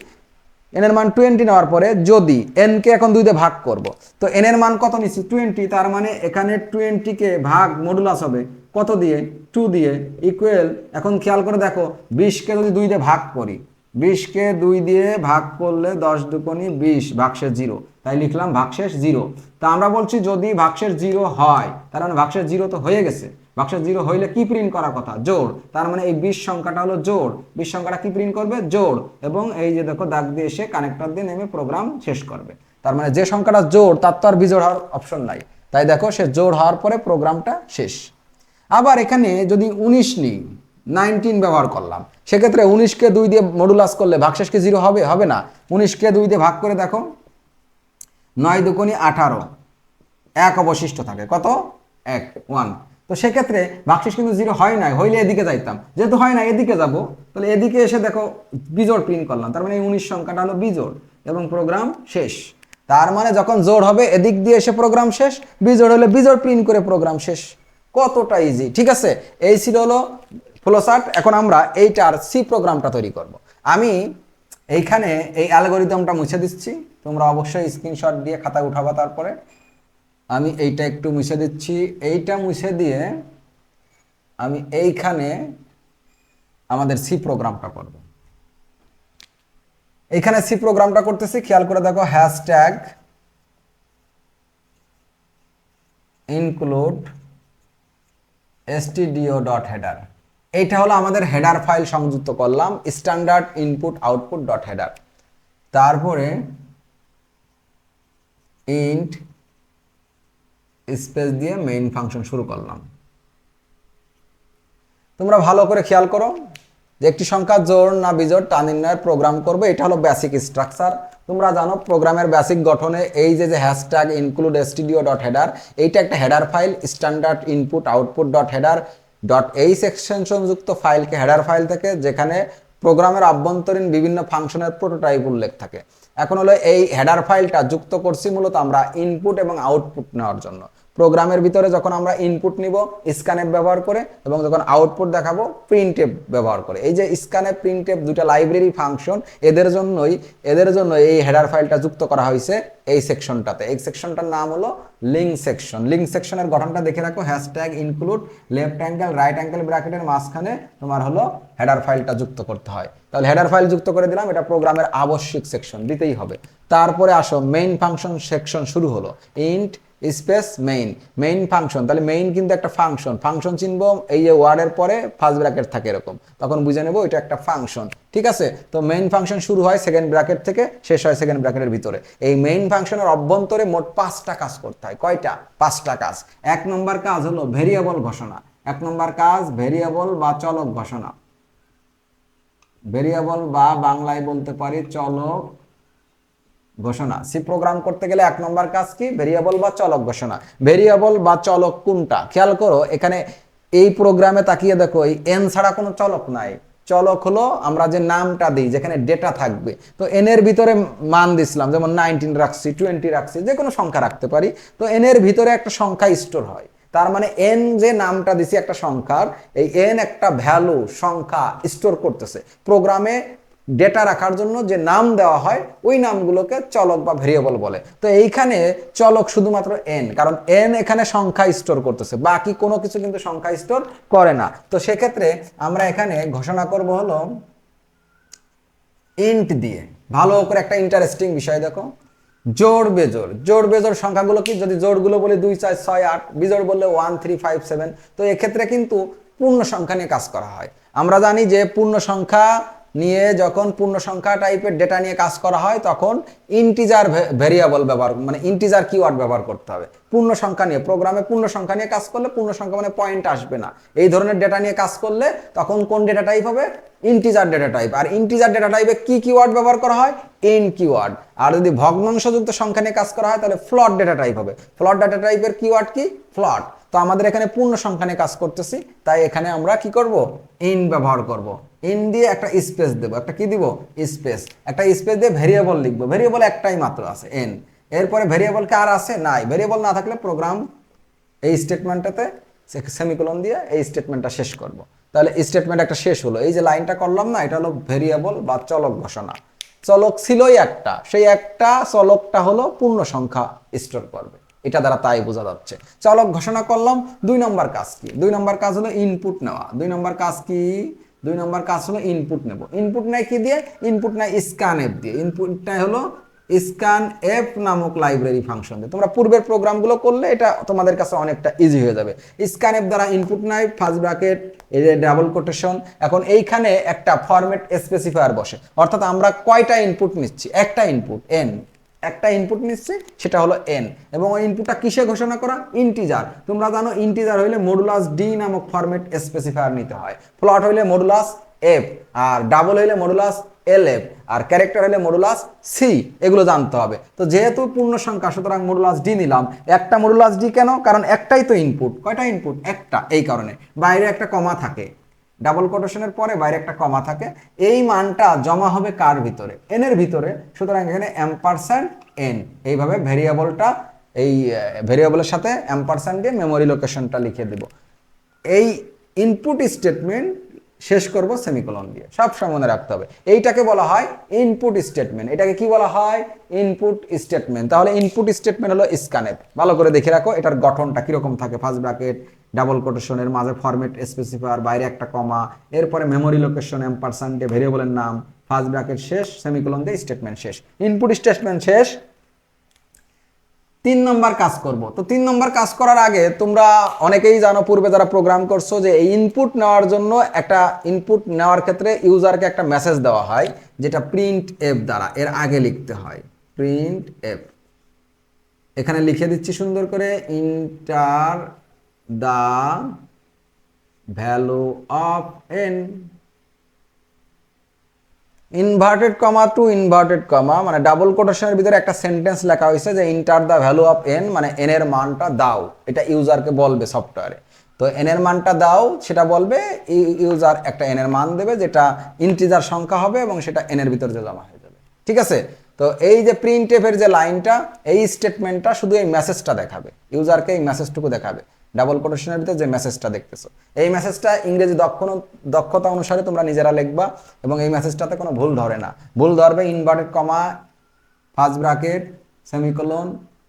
এন এর মান 20 নেওয়ার পরে যদি এন কে এখন 2 দিয়ে ভাগ করব, তো এন এর মান কত নিচ্ছি? 20। তার মানে এখানে 20 কে ভাগ মডুলাস হবে কত দিয়ে? 2 দিয়ে, ইকুয়াল। এখন খেয়াল করে দেখো 20 কে যদি 2 দিয়ে ভাগ করি, 20 কে 2 দিয়ে ভাগ করলে 10 দুগুণে 20, ভাগশেষ 0, তাই লিখলাম ভাগশেষ 0। তা আমরা বলছি যদি ভাগশেষ 0 হয়, তার মানে ভাগশেষ 0 তো হয়ে গেছে। ভাগশেষ 0 হইলে কি প্রিন্ট করার কথা? জোড়। তার মানে এই 20 সংখ্যাটা হলো জোড়। 20 সংখ্যাটা কি প্রিন্ট করবে? জোড়। এবং এই যে দেখো দাগ দিয়ে এসে কানেক্টর দিয়ে নেমে প্রোগ্রাম শেষ করবে। তার মানে যে সংখ্যাটা জোড় তার তো আর বিজোড় হওয়ার অপশন নাই, তাই দেখো সে জোড় হওয়ার পরে প্রোগ্রামটা শেষ। আবার এখানে যদি 19 নিই, 19 ব্যবহার করলাম, সেক্ষেত্রে 19 কে 2 দিয়ে মডুলাস করলে ভাগশেষ কি 0 হবে? হবে না। 19 কে 2 দিয়ে ভাগ করে দেখো, 9 দুগুণে 18, 1 অবশিষ্ট থাকে, কত? 1। তো সেক্ষেত্রে ভাগশেষ কিন্তু 0 হয় নাই, হইলে এদিকে যাইতাম, যেহেতু হয় না এদিকে যাব, তাহলে এদিকে এসে দেখো বিজোড় প্রিন্ট করলাম, তার মানে এই 19 সংখ্যাটা হলো বিজোড় এবং প্রোগ্রাম শেষ। তার মানে যখন জোড় হবে এদিক দিয়ে এসে প্রোগ্রাম শেষ, বিজোড় হলে বিজোড় প্রিন্ট করে প্রোগ্রাম শেষ। কতটা ইজি, ঠিক আছে? এই ছিল হলো ফ্লোচার্ট। এখন আমরা এইটার সি প্রোগ্রামটা তৈরি করব। আমি এইখানে এই অ্যালগরিদমটা মুছে দিচ্ছি, তোমরা অবশ্যই স্ক্রিনশট দিয়ে খাতা উঠাবা। তারপরে আমি এইটা একটু মুছে দিচ্ছি, এইটা মুছে দিয়ে আমি এইখানে আমাদের সি প্রোগ্রামটা করব। এখানে সি প্রোগ্রামটা করতেছি, খেয়াল করে দেখো, হ্যাশট্যাগ ইনক্লুড stdio.header, এইটা হলো আমাদের হেডার ফাইল সংযুক্ত করলাম, standard input output dot header. তারপরে ইন্ট স্পেস দিয়ে মেইন ফাংশন শুরু করলাম। তোমরা ভালো করে খেয়াল করো যে একটি সংখ্যা জোড় না বিজোড় তা নির্ণয়ের প্রোগ্রাম করবে, এটা হলো বেসিক স্ট্রাকচার। তোমরা জানো প্রোগ্রামের বেসিক গঠনে এই যে হ্যাশট্যাগ ইনক্লুড stdio.header, এইটা একটা header file, standard input output dot header dot H এক্সটেনশনযুক্ত ফাইলকে হেডার ফাইল থেকে, যেখানে প্রোগ্রামের আভ্যন্তরীণ বিভিন্ন ফাংশনের প্রোটোটাইপ উল্লেখ থাকে। এখন হলো এই হেডার ফাইলটা যুক্ত করছি মূলত আমরা ইনপুট এবং আউটপুট নেওয়ার জন্য। প্রোগ্রামের ভিতরে যখন আমরা ইনপুট নিব স্ক্যানএফ ব্যবহার করে, এবং যখন আউটপুট দেখাবো প্রিন্টএফ ব্যবহার করে। এই যে স্ক্যানএফ প্রিন্টএফ দুটো লাইব্রেরি ফাংশন, এদের জন্য এই হেডার ফাইলটা যুক্ত করা হয়েছে এই সেকশনটাতে। এই সেকশনটার নাম হলো লিঙ্ক সেকশন। লিঙ্ক সেকশনের গঠনটা দেখে রাখো, hashtag include left angle right angle ব্র্যাকেটের মাঝখানে তোমার হলো হেডার ফাইলটা যুক্ত করতে হয়। তাহলে হেডার ফাইল যুক্ত করে দিলাম, এটা প্রোগ্রামের আবশ্যিক সেকশন, দিতেই হবে। তারপরে আসো মেইন ফাংশন সেকশন শুরু হলো, ইন্ট স্পেস মেইন ফাংশন। তাহলে মেইন কিন্তু একটা ফাংশন চিনবো, এই যে ওয়ার্ডের পরে ফার্স্ট ব্র্যাকেট থাকে এরকম, তখন বুঝে নেবো এটা একটা ফাংশন, ঠিক আছে। তো মেইন ফাংশন শুরু হয় সেকেন্ড ব্র্যাকেট থেকে, শেষ হয় সেকেন্ড ব্র্যাকেটের ভিতরে। এই মেইন ফাংশনের অভ্যন্তরে মোট 5টা কাজ করতে হয়। কয়টা? 5টা কাজ। 1 নম্বর কাজ হলো ভেরিয়েবল ঘোষণা। 1 নম্বর কাজ ভেরিয়েবল বা চলক ঘোষণা, ভেরিয়েবল বা বাংলায় বলতে পারি চলক ঘোষণা। সি প্রোগ্রাম করতে গেলে 1 নম্বর কাজ কি? ভেরিয়েবল বা চলক ঘোষণা। ভেরিয়েবল বা চলক কোনটা খেয়াল করো, এখানে এই প্রোগ্রামে তাকিয়ে দেখো, এই এন ছাড়া কোনো চলক নাই। চলক হলো আমরা যে নামটা দিই, যেখানে ডেটা থাকবে। তো এন এর ভিতরে মান দিছিলাম, যেমন 19 রাখছি, 20 রাখছি, যে কোনো সংখ্যা রাখতে পারি। তো এন এর ভিতরে একটা সংখ্যা স্টোর হয়, তার মানে এন যে নামটা দিছি একটা সংখ্যার, এই এন একটা ভ্যালু সংখ্যা স্টোর করতেছে। প্রোগ্রামে ডেটা রাখার জন্য যে নাম দেওয়া হয় ওই নামগুলোকে চলক বা ভেরিয়েবল বলে। তো এইখানে চলক শুধুমাত্র এন, কারণ এন এখানে সংখ্যা স্টোর করতেছে, বাকি কোনো কিছু কিন্তু সংখ্যা স্টোর করে না। তো সেক্ষেত্রে আমরা এখানে ঘোষণা করব হলো ইন্ট দিয়ে। ভালো করে একটা ইন্টারেস্টিং বিষয় দেখো, জোড় বেজোড় সংখ্যাগুলো কি, যদি জোড়গুলো বলি 2 4 6 8, বিজোড় বললে 1 3 5 7। তো এক্ষেত্রে কিন্তু পূর্ণ সংখ্যা নিয়ে কাজ করা হয়। আমরা জানি যে পূর্ণ সংখ্যা নিয়ে, যখন পূর্ণ সংখ্যা টাইপের ডেটা নিয়ে কাজ করা হয়, তখন ইন্টিজার ভেরিয়েবল ব্যবহার, মানে ইন্টিজার কিওয়ার্ড ব্যবহার করতে হবে। পূর্ণ সংখ্যা নিয়ে প্রোগ্রামে পূর্ণ সংখ্যা নিয়ে কাজ করলে, পূর্ণ সংখ্যা মানে পয়েন্ট আসবে না, এই ধরনের ডেটা নিয়ে কাজ করলে তখন কোন ডেটা টাইপ হবে? Integer data type. আর ইন্টিজার ডেটা টাইপে কি কিওয়ার্ড ব্যবহার করা হয়? Int keyword. আর যদি ভগ্নাংশযুক্ত সংখ্যা নিয়ে কাজ করা হয় তাহলে ফ্লট ডেটা টাইপ হবে। ফ্লট ডেটা টাইপের কিওয়ার্ড কি? ফ্লট। তো আমাদের এখানে পূর্ণ সংখ্যা নিয়ে কাজ করতেছি, তাই এখানে আমরা কি করব? ইন ব্যবহার করব। ইন দিয়ে একটা স্পেস দেব, একটা কি দিব? স্পেস। একটা স্পেস দিয়ে ভেরিয়েবল লিখবো। ভেরিয়েবল একটাই মাত্র আছে, এন। এরপরে ভেরিয়েবল কি আর আছে? নাই। ভেরিয়েবল না থাকলে প্রোগ্রাম এই স্টেটমেন্টটাতে সেমিকোলন দিয়ে এই স্টেটমেন্টটা শেষ করব। তাহলে স্টেটমেন্ট একটা শেষ হলো। এই যে লাইনটা করলাম না, এটা হলো ভেরিয়েবল বা চলক ঘোষণা। চলক ছিলই একটা, সেই একটা চলকটা হলো পূর্ণ সংখ্যা স্টোর করবে, এটা দ্বারা তাই বোঝা যাচ্ছে। চলক ঘোষণা করলাম। 2 নম্বর কাজ কি? 2 নম্বর কাজ হলো ইনপুট নেওয়া। 2 নম্বর কাজ কি? 2 নম্বর কাজ হলো ইনপুট নেব। ইনপুট নেয় কি দিয়ে? ইনপুট নেয় স্ক্যানএফ দিয়ে। ইনপুটটাই হলো স্ক্যানএফ নামক লাইব্রেরি ফাংশন দিয়ে। তোমরা পূর্বের প্রোগ্রামগুলো করলে এটা তোমাদের কাছে অনেকটা ইজি হয়ে যাবে। স্ক্যানএফ দ্বারা ইনপুট নেয়, ফার্স্ট ব্র্যাকেট, এই যে ডাবল কোটেশন। এখন এইখানে একটা ফরম্যাট স্পেসিফায়ার বসে, অর্থাৎ আমরা কয়টা ইনপুট নিচ্ছি? একটা ইনপুট এন, একটা ইনপুট নিচ্ছি, সেটা হলো এন। এবং ওই ইনপুটটা কিসে ঘোষণা করা? ইন্টিজার। তোমরা জানো ইন্টিজার হইলে মডুলাস ডি নামক ফরম্যাট স্পেসিফায়ার নিতে হয়। ফ্লট হইলে মডুলাস এফ, আর ডাবল হইলে মডুলাস এল এফ, আর ক্যারেক্টার হইলে মডুলাস সি। এগুলো জানতে হবে। তো যেহেতু পূর্ণ সংখ্যা, সুতরাং মডুলাস ডি নিলাম। একটা মডুলাস ডি কেন? কারণ একটাই তো ইনপুট। কয়টা ইনপুট? একটা। এই কারণে বাইরে একটা কমা থাকে, ডাবল কোটেশনের পরে বাইরে একটা কমা থাকে। এই মানটা জমা হবে কার ভিতরে? এন এর ভিতরে। সুতরাং এখানে এম্পারস্যান্ড এন, এইভাবে ভেরিয়েবলটা, এই ভেরিয়েবলের সাথে এম্পারস্যান্ড দিয়ে মেমোরি লোকেশনটা লিখে দেব। এই ইনপুট স্টেটমেন্ট শেষ করব সেমিকোলন দিয়ে। সব সময় মনে রাখতে হবে, এইটাকে বলা হয় ইনপুট স্টেটমেন্ট। এটাকে কি বলা হয়? Input statement. তাহলে ইনপুট স্টেটমেন্ট হলো স্ক্যানএফ। ভালো করে দেখে রাখো এটার গঠনটা কিরকম থাকে। ফার্স্ট ব্র্যাকেট, ডাবল কোটেশনের মাঝে ফরম্যাট স্পেসিফায়ার, বাইরে একটা কমা, এরপরে মেমোরি লোকেশন, এম্পারস্যান্ড দিয়ে ভেরিয়েবলের নাম, ফার্স্ট ব্র্যাকেট শেষ, সেমিকোলন দিয়ে স্টেটমেন্ট শেষ, ইনপুট স্টেটমেন্ট শেষ। 3 নম্বর কাজ করব। তো 3 নম্বর কাজ করার আগে তোমরা অনেকেই জানো, পূর্বে যারা প্রোগ্রাম করছো, যে এই ইনপুট নেওয়ার জন্য একটা ইনপুট নেওয়ার ক্ষেত্রে ইউজারকে একটা মেসেজ দেওয়া হয়, যেটা প্রিন্ট এফ দ্বারা এর আগে লিখতে হয়। প্রিন্ট এফ এখানে লিখে দিচ্ছি সুন্দর করে, enter the value of N, inverted comma to inverted comma, মানে ডাবল কোটেশনের ভিতরে একটা সেন্টেন্স লেখা হয়েছে যে enter the value of N, মানে এন এর মানটা দাও। এটা ইউজারকে বলবে সফটওয়্যারে। তো এন এর মানটা দাও সেটা বলবে, ইউজার একটা এন এর মান দেবে, যেটা ইন্টিজার সংখ্যা হবে এবং সেটা এন এর ভিতরে জমা হয়ে যাবে। ঠিক আছে? তো এই যে প্রিন্ট এফের যে লাইনটা, এই স্টেটমেন্টটা শুধু এই মেসেজটা দেখাবে, ইউজারকে এই মেসেজটুকু দেখাবে, ডাবল কোটেশনের ভিতরে যে মেসেজটা দেখতেছো। এই মেসেজটা ইংরেজি দক্ষতা অনুসারে তোমরা নিজেরা লিখবা, এবং এই মেসেজটাতে কোনো ভুল ধরে না। ভুল ধরবে inverted comma, first bracket, semicolon,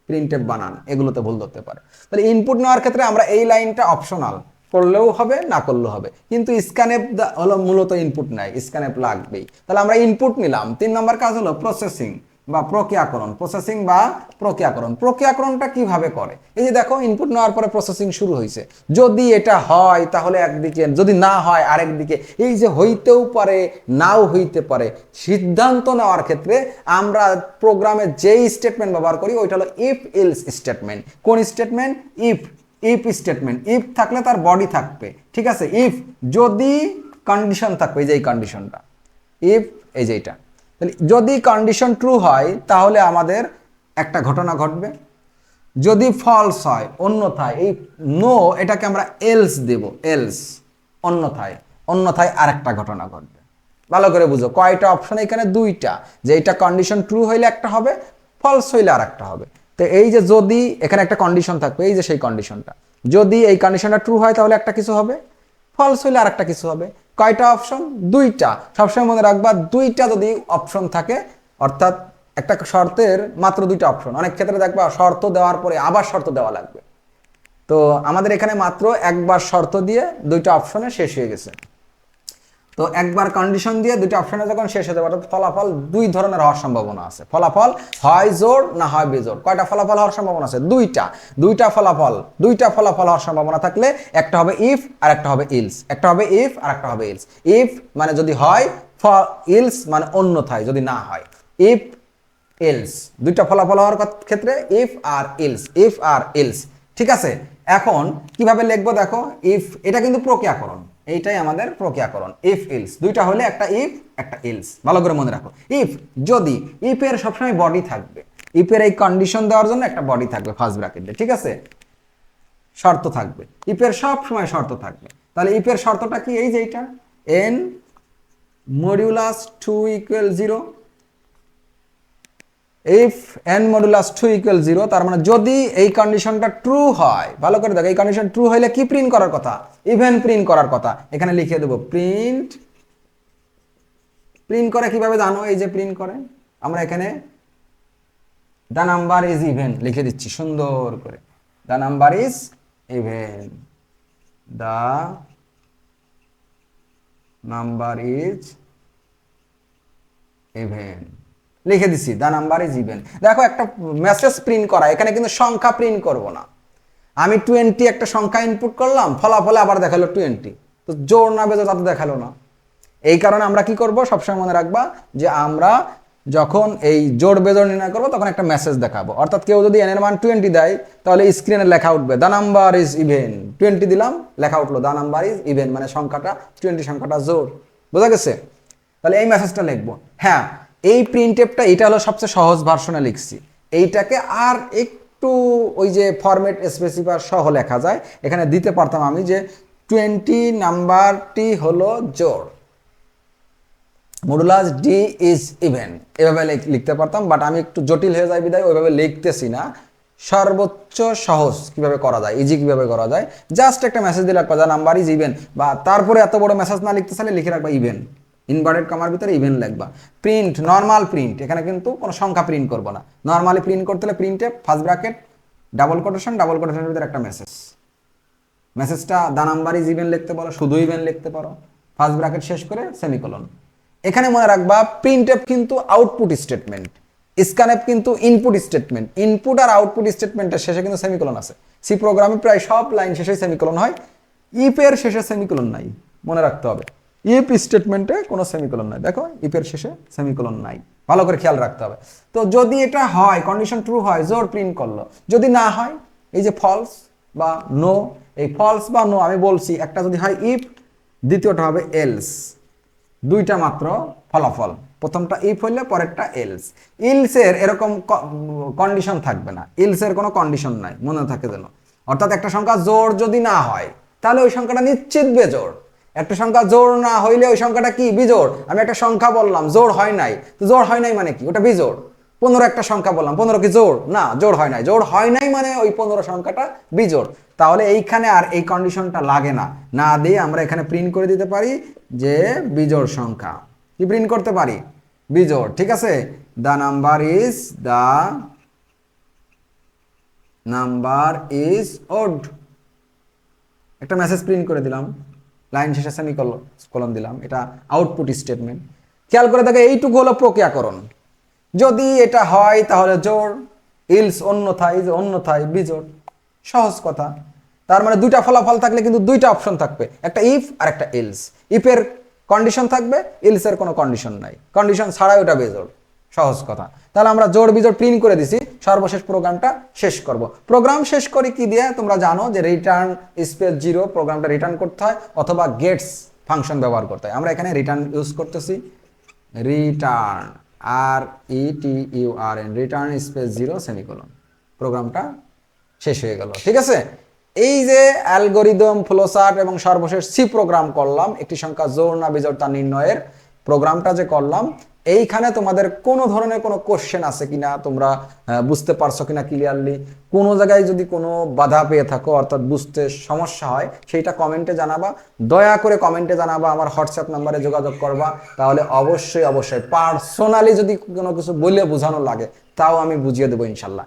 printf বানান, এগুলোতে ভুল ধরতে পারে। তাহলে ইনপুট নেওয়ার ক্ষেত্রে আমরা এই লাইনটা অপশনাল, করলেও হবে না করলেও হবে, কিন্তু স্ক্যানএফ হলো মূলত ইনপুট নাই, স্ক্যানএফ লাগবেই। তাহলে আমরা ইনপুট নিলাম। 3 নম্বর কাজ হলো প্রসেসিং বা প্রক্রিয়াকরণ। প্রসেসিং বা প্রক্রিয়াকরণ। প্রক্রিয়াকরণটা কিভাবে করে? এই যে দেখো, ইনপুট নেওয়ার পরে প্রসেসিং শুরু হয়েছে। যদি এটা হয় তাহলে একদিকে, যদি না হয় আরেকদিকে। এই যে হইতেও পারে, নাও হইতে পারে, সিদ্ধান্ত নেওয়ার ক্ষেত্রে আমরা প্রোগ্রামে যেই স্টেটমেন্ট ব্যবহার করি ওইটা হলো ইফ এলস স্টেটমেন্ট। কোন statement? If. If statement. If থাকলে তার বডি থাকবে, ঠিক আছে? ইফ যদি কন্ডিশন থাকবে, এই যে এই কন্ডিশনটা, ইফ এই যে এটা, তাহলে যদি কন্ডিশন ট্রু হয় তাহলে আমাদের একটা ঘটনা ঘটবে, যদি ফলস হয়, অন্যথায়, এই নো এটাকে আমরা এলস দেব, এলস, অন্যথায়, অন্যথায় আরেকটা ঘটনা ঘটবে। ভালো করে বুঝো, কয়টা অপশন এখানে? 2টা। যে এটা কন্ডিশন ট্রু হইলে একটা হবে, ফলস হইলে আরেকটা হবে। তো এই যে যদি এখানে একটা কন্ডিশন থাকবে, এই যে সেই কন্ডিশনটা, যদি এই কন্ডিশনটা ট্রু হয় তাহলে একটা কিছু হবে, ফলস হইলে আরেকটা কিছু হবে। কয়টা অপশন? 2টা। সবসময় মনে রাখবা, 2টা যদি অপশন থাকে, অর্থাৎ একটা শর্তের মাত্র 2টা অপশন। অনেক ক্ষেত্রে দেখবা শর্ত দেওয়ার পরে আবার শর্ত দেওয়া লাগবে। তো আমাদের এখানে মাত্র একবার শর্ত দিয়ে 2টা অপশনে শেষ হয়ে গেছে। তো একবার কন্ডিশন দিয়ে 2টা অপশনে যখন শেষ হতে পারে, ফলাফল 2 ধরনের হওয়ার সম্ভাবনা আছে। ফলাফল হয় জোড় না হয় বিজোড়। কয়টা ফলাফল হওয়ার সম্ভাবনা আছে? 2টা। 2টা ফলাফল হওয়ার সম্ভাবনা থাকলে একটা হবে ইফ আর একটা হবে ইলস। একটা হবে ইফ আর একটা হবে ইলস। ইফ মানে যদি হয়, ইলস মানে অন্যথায় যদি না হয়। ইফ এলস, 2টা ফলাফল হওয়ার ক্ষেত্রে ইফ আর ইলস, ইফ আর ইলস। ঠিক আছে? এখন কিভাবে লিখবো দেখো, ইফ, এটা কিন্তু প্রক্রিয়াকরণ, এইটাই আমাদের প্রক্রিয়াকরণ। ইফ ইলস, 2টা হলে একটা ইফ একটা ইলস। ভালো করে মনে রাখো, ইফ, যদি, ইফের সবসময় বডি থাকবে, ইফের এই কন্ডিশন দেওয়ার জন্য একটা বডি থাকবে ফার্স্ট ব্র্যাকেটে, ঠিক আছে? শর্ত থাকবে, ইফের সব সময় শর্ত থাকবে। তাহলে ইফের শর্তটা কি? এই যে এইটা, n modulus 2 equal 0। If n modulus 2 equal 0, তার মানে যদি এই কন্ডিশনটা ট্রু হয়, ভালো করে দেখো, এই কন্ডিশন ট্রু হইলে কি প্রিন্ট করার কথা? ইভেন প্রিন্ট করার কথা। এখানে লিখে দেবো প্রিন্ট। প্রিন্ট করে কিভাবে জানো? এই যে প্রিন্ট করে, আমরা এখানে দ্য নাম্বার ইজ ইভেন লিখে দিচ্ছি সুন্দর করে। The number is even, the number is even লিখে দিছি, দ্য নাম্বার ইজ ইভেন। দেখো, একটা মেসেজ প্রিন্ট করা, এখানে কিন্তু সংখ্যা প্রিন্ট করব না। আমি 20 একটা সংখ্যা ইনপুট করলাম, ফলাফলে আবার দেখালো 20, তো জোড় না বেজোড় তাতে দেখালো না। এই কারণে আমরা কি করব, সবসময় মনে রাখবা যে আমরা যখন এই জোড় বেজোড় নির্ণয় করবো তখন একটা মেসেজ দেখাবো। অর্থাৎ কেউ যদি n এর মান 20 দেয় তাহলে স্ক্রিনে লেখা উঠবে দ্য নাম্বার ইজ ইভেন। 20 দিলাম, লেখা উঠলো দ্য নাম্বার ইজ ইভেন, মানে সংখ্যাটা 20, সংখ্যাটা জোড়। বোঝা গেছে? তাহলে এই মেসেজটা লিখবো। হ্যাঁ, এই প্রিন্টএফটা এটা হলো সবচেয়ে সহজ ভার্সনে লিখছি। এইটাকে আর একটু ওই যে ফরম্যাট স্পেসিফায়ার সহ লেখা যায়। এখানে দিতে পারতাম আমি যে 20 নাম্বারটি হলো জোড়, মডুলাস ডি ইজ ইভেন, এভাবে লিখতে পারতাম, বাট আমি একটু জটিল হয়ে যাই বিদায় ওইভাবে লিখতেছি না। সর্বোচ্চ সহজ কিভাবে করা যায়, ইজি কিভাবে করা যায়, জাস্ট একটা মেসেজ দিলে রাখবা দ্য নাম্বার ইজ ইভেন, বা তারপরে এত বড় মেসেজ না লিখতে চাইলে লিখে রাখবা ইভেন, ইনভার্টেড কমার ভিতরে ইভেন লিখবা। প্রিন্ট, নর্মাল প্রিন্ট, এখানে কিন্তু কোনো সংখ্যা প্রিন্ট করবো না। নর্মালি প্রিন্ট করতে হলে প্রিন্টে ফার্স্ট ব্র্যাকেট, ডাবল কোটেশনের ভিতরে একটা মেসেজ। মেসেজটা দ্য নাম্বার ইজ ইভেন লিখতে পারো, শুধু ইভেন লিখতে পারো, ফার্স্ট ব্র্যাকেট শেষ করে সেমিকোলন। এখানে মনে রাখবা প্রিন্টএফ কিন্তু আউটপুট স্টেটমেন্ট, স্ক্যানএফ কিন্তু ইনপুট স্টেটমেন্ট। ইনপুট আর আউটপুট স্টেটমেন্টের শেষে কিন্তু সেমিকোলন আছে। সি প্রোগ্রামে প্রায় সব লাইন শেষে সেমিকোলন হয়, ইফের শেষে সেমিকোলন নাই, মনে রাখতে হবে। ইফ স্টেটমেন্টে কোনো সেমিকোলন নাই, দেখো ইফের শেষে সেমিকোলন নাই, ভালো করে খেয়াল রাখতে হবে। তো যদি এটা হয়, কন্ডিশন ট্রু হয়, জোর প্রিন্ট করলো। যদি না হয়, এই যে ফলস বা নো, এই ফলস বা নো আমি বলছি, একটা যদি হয় ইফ, দ্বিতীয়টা হবে এলস। দুইটা মাত্র ফলাফল, প্রথমটা ইফ হইলে পরেরটা এলস। ইলসের এরকম কন্ডিশন থাকবে না, ইলসের কোনো কন্ডিশন নাই, মনে থাকে যেন। অর্থাৎ একটা সংখ্যা জোড় যদি না হয় তাহলে ওই সংখ্যাটা নিশ্চিত বেজোড়। একটা সংখ্যা জোড় না হইলে ওই সংখ্যাটা কি বিজোড়। আমি একটা সংখ্যা বললাম জোড় হয় নাই, তো জোড় হয় নাই মানে কি, ওটা বিজোড়। 15 একটা সংখ্যা বললাম, 15 কি জোড় না, জোড় হয় নাই। জোড় হয় নাই মানে ওই 15 সংখ্যাটা বিজোড়। তাহলে এইখানে আর এই কন্ডিশনটা লাগে না, না দিয়ে আমরা এখানে প্রিন্ট করে দিতে পারি যে বিজোড় সংখ্যা। কি প্রিন্ট করতে পারি, বিজোড়। ঠিক আছে, দ্য নাম্বার ইজ ওড। একটা মেসেজ প্রিন্ট করে দিলাম, লাইন শেষে সেমিকোলন দিলাম, এটা আউটপুট স্টেটমেন্ট। খেয়াল করে দেখো এইটুকু হলো প্রক্রিয়াকরণ। যদি এটা হয় তাহলে জোড়, ইলস অন্যথায় বিজোড়। সহজ কথা। তার মানে দুইটা ফলাফল থাকলে কিন্তু দুইটা অপশন থাকবে, একটা ইফ আর একটা ইলস। ইফের কন্ডিশন থাকবে, ইলসের কোনো কন্ডিশন নাই, কন্ডিশন ছাড়াই ওটা বেজোড়। সহজ কথা। তাহলে আমরা জোড় বিজোড় প্রিন্ট করে দিছি, সর্বশেষ প্রোগ্রামটা শেষ করব। প্রোগ্রাম শেষ করি কি দিয়ে, তোমরা জানো যে রিটার্ন স্পেস 0 প্রোগ্রামটা রিটার্ন করতে হয়, অথবা গেটস ফাংশন ব্যবহার করতে হয়। আমরা এখানে রিটার্ন ইউজ করতেছি, return RETURN, return space 0 semicolon. প্রোগ্রামটা শেষ হয়ে গেল। ঠিক আছে, এই যে অ্যালগরিদম, ফ্লোচার্ট এবং সর্বশেষ সি প্রোগ্রাম করলাম, একটি সংখ্যা জোড় না বিজোড় তা নির্ণয়ের প্রোগ্রামটা যে করলাম, এইখানে তোমাদের কোনো ধরনের কোনো কোশ্চেন আছে কিনা, তোমরা বুঝতে পারছো কিনা ক্লিয়ারলি, কোনো জায়গায় যদি কোনো বাধা পেয়ে থাকো, অর্থাৎ বুঝতে সমস্যা হয়, সেইটা কমেন্টে জানাবা। দয়া করে কমেন্টে জানাবা, আমার হোয়াটসঅ্যাপ নাম্বারে যোগাযোগ করবা। তাহলে অবশ্যই পার্সোনালি যদি কোনো কিছু বলে বোঝানো লাগে, তাও আমি বুঝিয়ে দেবো ইনশাল্লাহ।